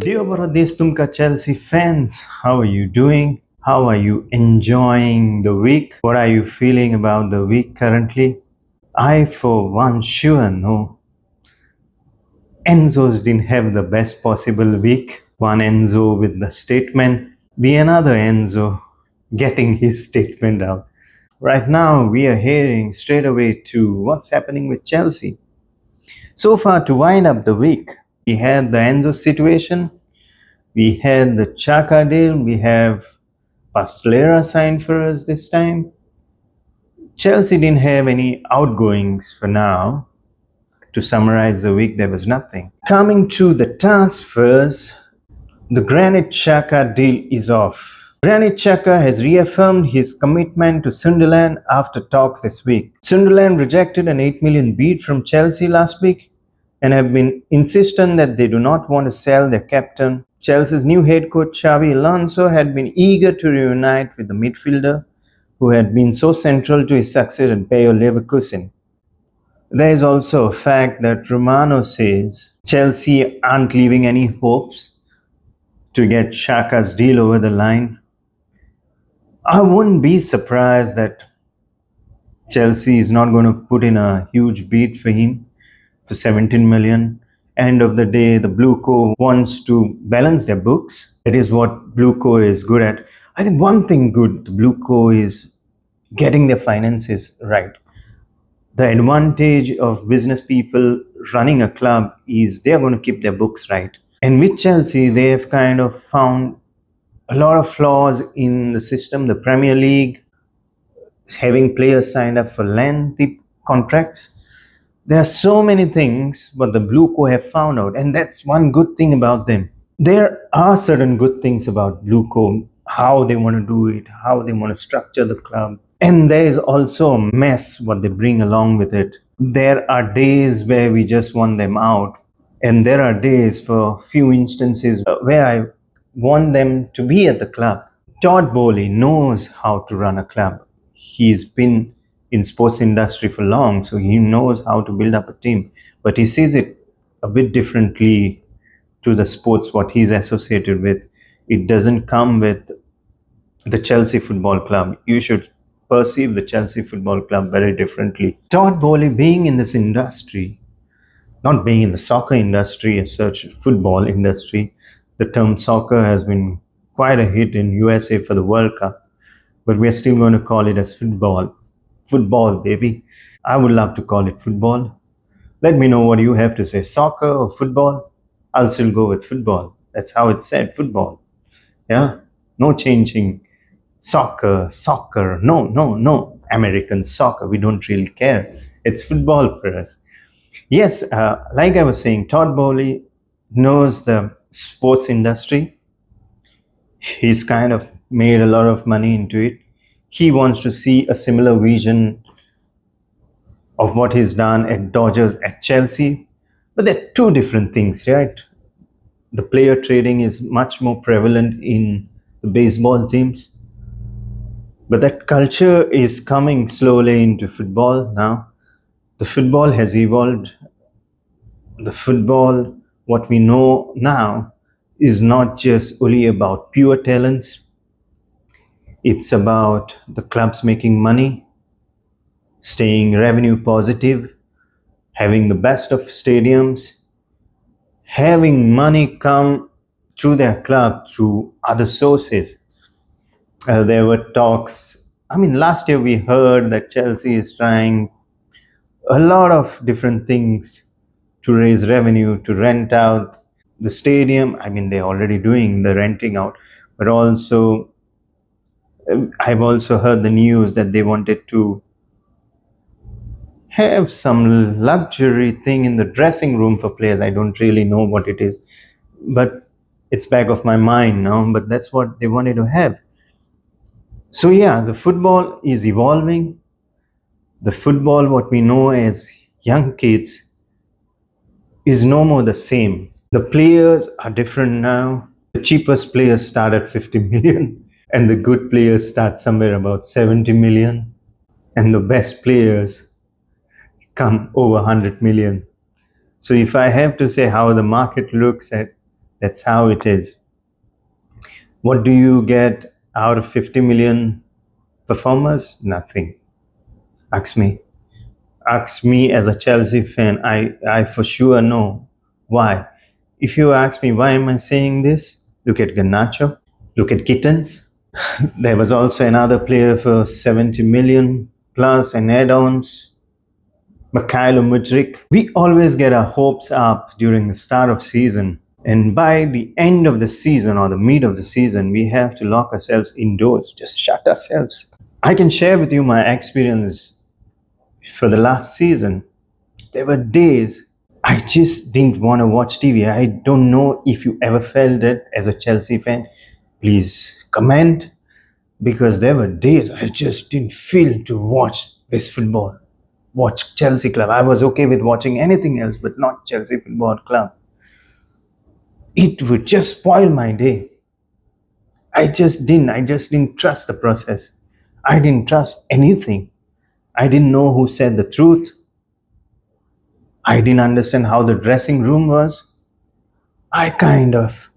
Dear Bharat Tumka Chelsea fans, how are you doing? How are you enjoying the week? What are you feeling about the week currently? I, for one, sure know Enzo's didn't have the best possible week. One Enzo with the statement, the another Enzo getting his statement out. Right now, we are heading straight away to what's happening with Chelsea. So far, to wind up the week, we had the Enzo situation, we had the Xhaka deal, we have Pastellera signed for us this time. Chelsea didn't have any outgoings for now. To summarize the week, there was nothing. Coming to the transfers, the Granit Xhaka deal is off. Granit Xhaka has reaffirmed his commitment to Sunderland after talks this week. Sunderland rejected an 8 million bid from Chelsea last week and have been insistent that they do not want to sell their captain. Chelsea's new head coach Xabi Alonso had been eager to reunite with the midfielder who had been so central to his success at Bayer Leverkusen. There is also a fact that Romano says Chelsea aren't leaving any hopes to get Xhaka's deal over the line. I wouldn't be surprised that Chelsea is not going to put in a huge bid for him for 17 million. End of the day, the Blue Co wants to balance their books. It is what Blue Co is good at. I think one thing good, the Blue Co is getting their finances right. The advantage of business people running a club is they're going to keep their books right. And with Chelsea, they have kind of found a lot of flaws in the system. The Premier League, having players signed up for lengthy contracts. There are so many things what the Blue Co have found out, and that's one good thing about them. There are certain good things about Blue Co, how they want to do it, how they want to structure the club. And there is also a mess what they bring along with it. There are days where we just want them out. And there are days for few instances where I want them to be at the club. Todd Bowley knows how to run a club. He's been in sports industry for long, so he knows how to build up a team. But he sees it a bit differently to the sports what he's associated with. It doesn't come with the Chelsea Football Club. You should perceive the Chelsea Football Club very differently. Todd Bowley being in this industry, not being in the soccer industry as such, football industry, the term soccer has been quite a hit in USA for the World Cup, but we're still going to call it as football. Football, baby. I would love to call it football. Let me know what you have to say, soccer or football. I'll still go with football. That's how it's said, football. Yeah, no changing. Soccer, no, American soccer, we don't really care. It's football for us. Yes, like I was saying, Todd Bowley knows the sports industry. He's kind of made a lot of money into it. He wants to see a similar vision of what he's done at Dodgers, at Chelsea. But they're two different things, right? The player trading is much more prevalent in the baseball teams. But that culture is coming slowly into football now. The football has evolved. The football, what we know now, is not just only about pure talents. It's about the clubs making money, staying revenue positive, having the best of stadiums, having money come through their club through other sources. There were talks. I mean, last year we heard that Chelsea is trying a lot of different things to raise revenue, to rent out the stadium. I mean, they're already doing the renting out, but also I've also heard the news that they wanted to have some luxury thing in the dressing room for players. I don't really know what it is, but it's back of my mind now, but that's what they wanted to have. So yeah, the football is evolving. The football, what we know as young kids, is no more the same. The players are different now. The cheapest players start at 50 million and the good players start somewhere about 70 million. And the best players come over 100 million. So if I have to say how the market looks at That's how it is. What do you get out of 50 million performers? Nothing. Ask me. Ask me as a Chelsea fan. I for sure know why. If you ask me why am I saying this, look at Garnacho, look at Kittens. There was also another player for 70 million plus and add-ons, Mikhailo Mudryk. We always get our hopes up during the start of season, and by the end of the season or the mid of the season, we have to lock ourselves indoors, just shut ourselves. I can share with you my experience for the last season. There were days I just didn't want to watch TV. I don't know if you ever felt it as a Chelsea fan. Please comment, because there were days I just didn't feel to watch this football, watch Chelsea club. I was okay with watching anything else, but not Chelsea Football Club. It would just spoil my day. I just didn't trust the process. I didn't trust anything. I didn't know who said the truth. I didn't understand how the dressing room was. I kind of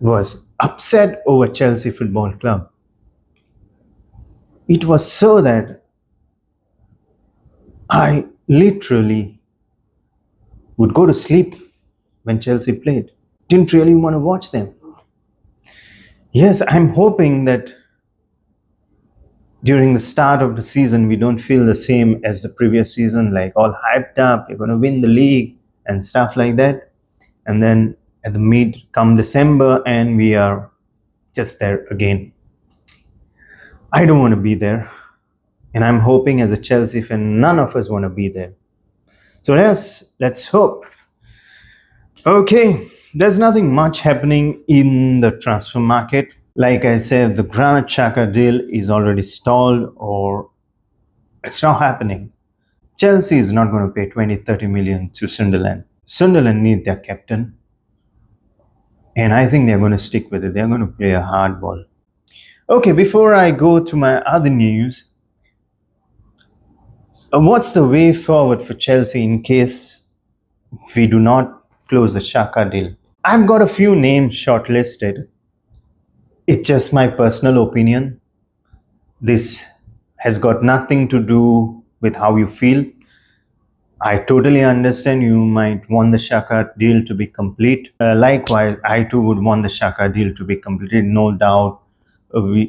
was upset over Chelsea Football Club. It was so that I literally would go to sleep when Chelsea played. Didn't really want to watch them. Yes, I'm hoping that during the start of the season, we don't feel the same as the previous season, like all hyped up, you're going to win the league and stuff like that. And then at the mid, come December, and we are just there again. I don't want to be there. And I'm hoping as a Chelsea fan, none of us want to be there. So let's hope. Okay, there's nothing much happening in the transfer market. Like I said, the Granit Xhaka deal is already stalled, or it's not happening. Chelsea is not going to pay 20-30 million to Sunderland. Sunderland need their captain, and I think they're going to stick with it. They're going to play a hard ball. Okay, before I go to my other news, what's the way forward for Chelsea in case we do not close the Xhaka deal? I've got a few names shortlisted. It's just my personal opinion. This has got nothing to do with how you feel. I totally understand you might want the Xhaka deal to be complete. Likewise, I too would want the Xhaka deal to be completed. No doubt,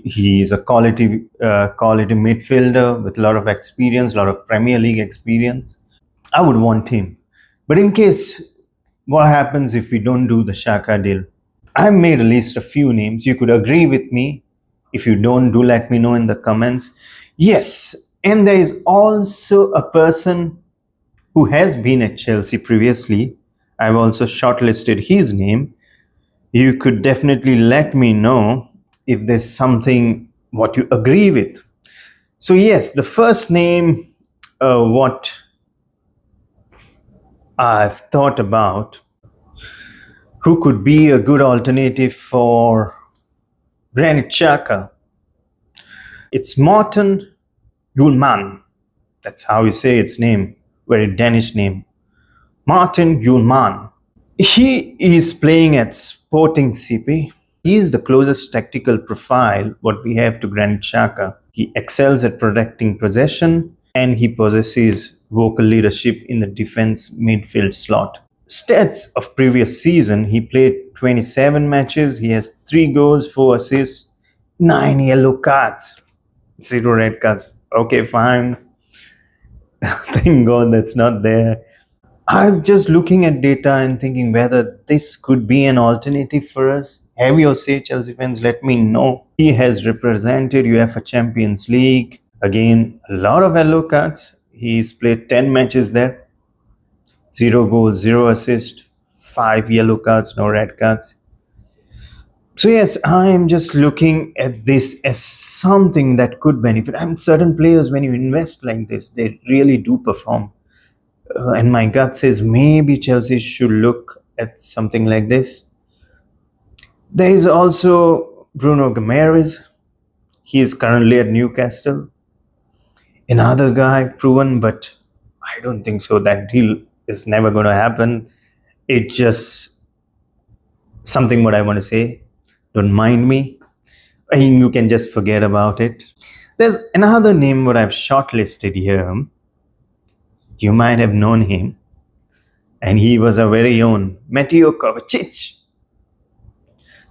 he is a quality midfielder with a lot of experience, a lot of Premier League experience. I would want him. But in case, what happens if we don't do the Xhaka deal? I've made a list of few names. You could agree with me. If you don't, do let me know in the comments. Yes, and there is also a person who has been at Chelsea previously. I've also shortlisted his name. You could definitely let me know if there's something what you agree with. So yes, the first name, what I've thought about, who could be a good alternative for Granit Xhaka. It's Morten Hjulmand. That's how you say its name. Very Danish name. Morten Hjulmand. He is playing at Sporting CP. He is the closest tactical profile what we have to Granit Xhaka. He excels at protecting possession, and he possesses vocal leadership in the defense midfield slot. Stats of previous season, he played 27 matches. He has 3 goals, 4 assists, 9 yellow cards, 0 red cards. Okay, fine. Thank God that's not there. I'm just looking at data and thinking whether this could be an alternative for us. Have your say, Chelsea fans, let me know. He has represented UEFA Champions League. Again, a lot of yellow cards. He's played 10 matches there. 0 goals, 0 assists, 5 yellow cards, no red cards. So yes, I am just looking at this as something that could benefit. And certain players, when you invest like this, they really do perform. And my gut says maybe Chelsea should look at something like this. There is also Bruno Guimaraes. He is currently at Newcastle. Another guy proven, but I don't think so. That deal is never going to happen. It just something what I want to say. Don't mind me. You can just forget about it. There's another name what I've shortlisted here. You might have known him, and he was our very own Mateo Kovačić.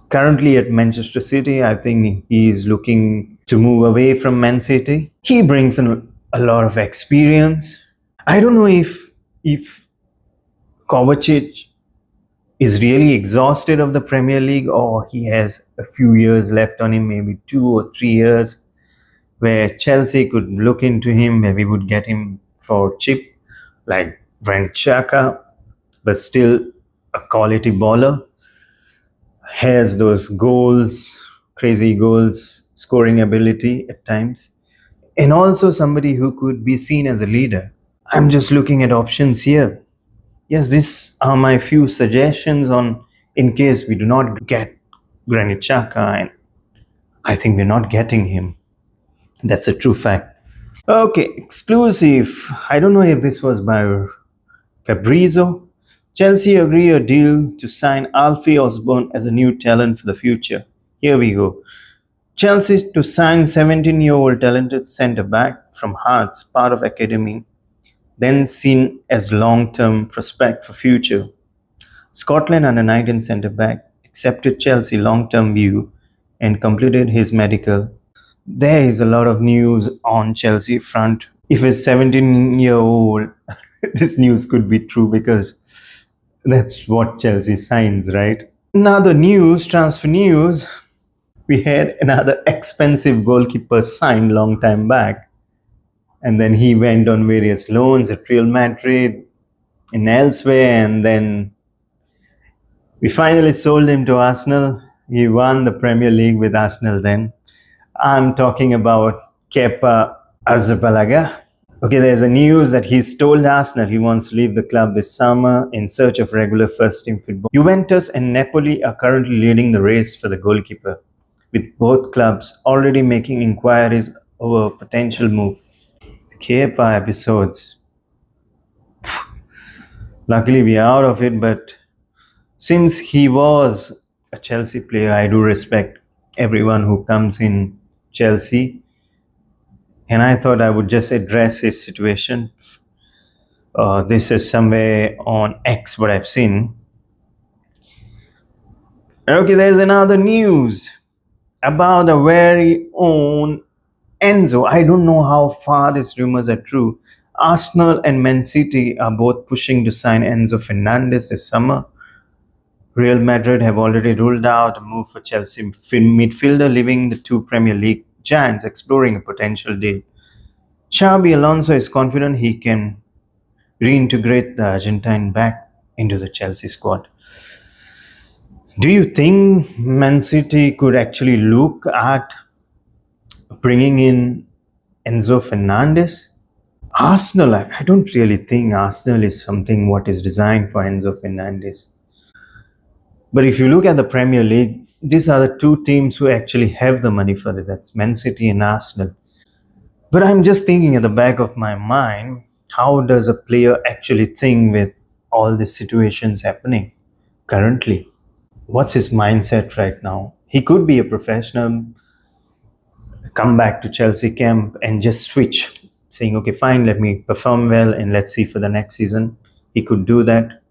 Currently at Manchester City, I think he is looking to move away from Man City. He brings in a lot of experience. I don't know if Kovačić is really exhausted of the Premier League, or he has a few years left on him, maybe 2 or 3 years, where Chelsea could look into him, maybe would get him for cheap, like Granit Xhaka, but still a quality baller. Has those goals, crazy goals, scoring ability at times, and also somebody who could be seen as a leader. I'm just looking at options here. Yes, these are my few suggestions on in case we do not get Granit Xhaka, and I think we're not getting him. That's a true fact. Okay, exclusive. I don't know if this was by Fabrizio. Chelsea agree a deal to sign Alfie Osborne as a new talent for the future. Here we go. Chelsea to sign 17-year-old talented centre-back from Hearts, part of academy, then seen as long-term prospect for future. Scotland under 19 centre-back accepted Chelsea long-term view and completed his medical. There is a lot of news on Chelsea front. If a 17-year-old, this news could be true because that's what Chelsea signs, right? Another news, transfer news. We had another expensive goalkeeper signed long time back. And then he went on various loans at Real Madrid and elsewhere. And then we finally sold him to Arsenal. He won the Premier League with Arsenal then. I'm talking about Kepa Arrizabalaga. Okay, there's a news that he's told Arsenal he wants to leave the club this summer in search of regular first-team football. Juventus and Napoli are currently leading the race for the goalkeeper, with both clubs already making inquiries over a potential move. Kepa episodes. Luckily, we are out of it, but since he was a Chelsea player, I do respect everyone who comes in Chelsea. And I thought I would just address his situation. This is somewhere on X what I've seen. Okay, there's another news about a very own Enzo. I don't know how far these rumors are true. Arsenal and Man City are both pushing to sign Enzo Fernandez this summer. Real Madrid have already ruled out a move for Chelsea midfielder, leaving the two Premier League giants exploring a potential deal. Xabi Alonso is confident he can reintegrate the Argentine back into the Chelsea squad. Do you think Man City could actually look at bringing in Enzo Fernandez? Arsenal, I don't really think Arsenal is something what is designed for Enzo Fernandez. But if you look at the Premier League, these are the two teams who actually have the money for it. That's Man City and Arsenal. But I'm just thinking at the back of my mind, how does a player actually think with all these situations happening currently? What's his mindset right now? He could be a professional, come back to Chelsea camp and just switch, saying, okay, fine, let me perform well and let's see for the next season. He could do that.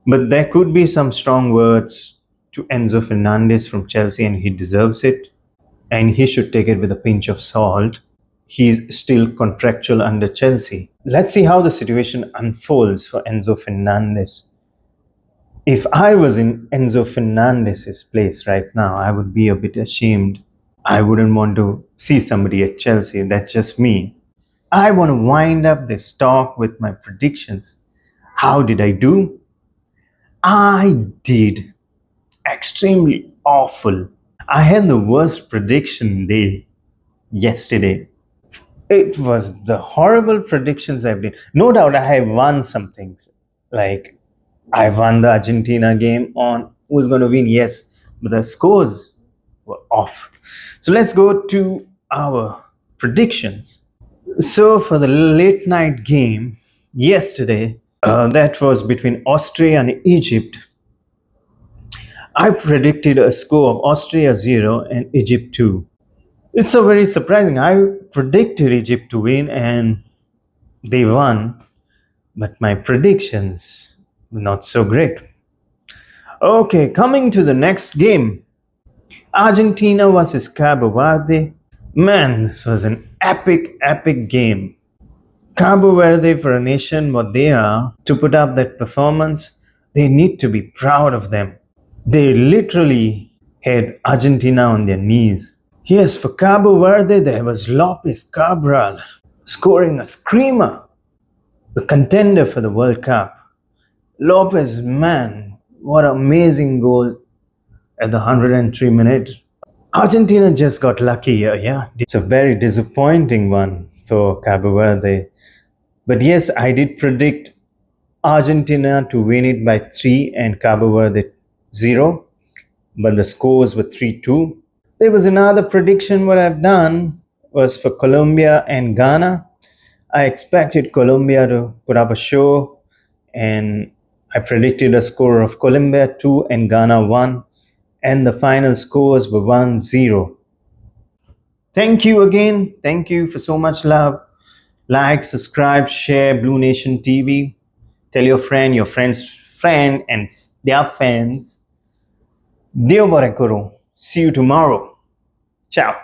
But there could be some strong words to Enzo Fernandez from Chelsea, and he deserves it. And he should take it with a pinch of salt. He's still contractual under Chelsea. Let's see how the situation unfolds for Enzo Fernandez. If I was in Enzo Fernandez's place right now, I would be a bit ashamed. I wouldn't want to see somebody at Chelsea. That's just me. I want to wind up this talk with my predictions. How did I do? I did extremely awful. I had the worst prediction day yesterday. It was the horrible predictions I've done. No doubt I have won some things. Like I won the Argentina game on who's going to win, yes, but the scores were off. So let's go to our predictions. So for the late night game yesterday, that was between Austria and Egypt. I predicted a score of Austria 0 and Egypt 2. It's so very surprising. I predicted Egypt to win and they won, but my predictions were not so great. Okay, coming to the next game. Argentina versus Cabo Verde. Man, this was an epic game. Cabo Verde, for a nation what they are, to put up that performance, they need to be proud of them. They literally had Argentina on their knees. Yes, for Cabo Verde, there was Lopez Cabral scoring a screamer, the contender for the World Cup. Lopez, man, what an amazing goal at the 103 minute. Argentina just got lucky here, yeah. It's a very disappointing one for Cabo Verde. But yes, I did predict Argentina to win it by 3 and Cabo Verde 0. But the scores were 3-2. There was another prediction what I've done was for Colombia and Ghana. I expected Colombia to put up a show and I predicted a score of Colombia 2 and Ghana 1. And the final scores were 1-0. Thank you again. Thank you for so much love. Like, subscribe, share Blue Nation TV. Tell your friend's friend and their fans. Dio Barekoro. See you tomorrow. Ciao.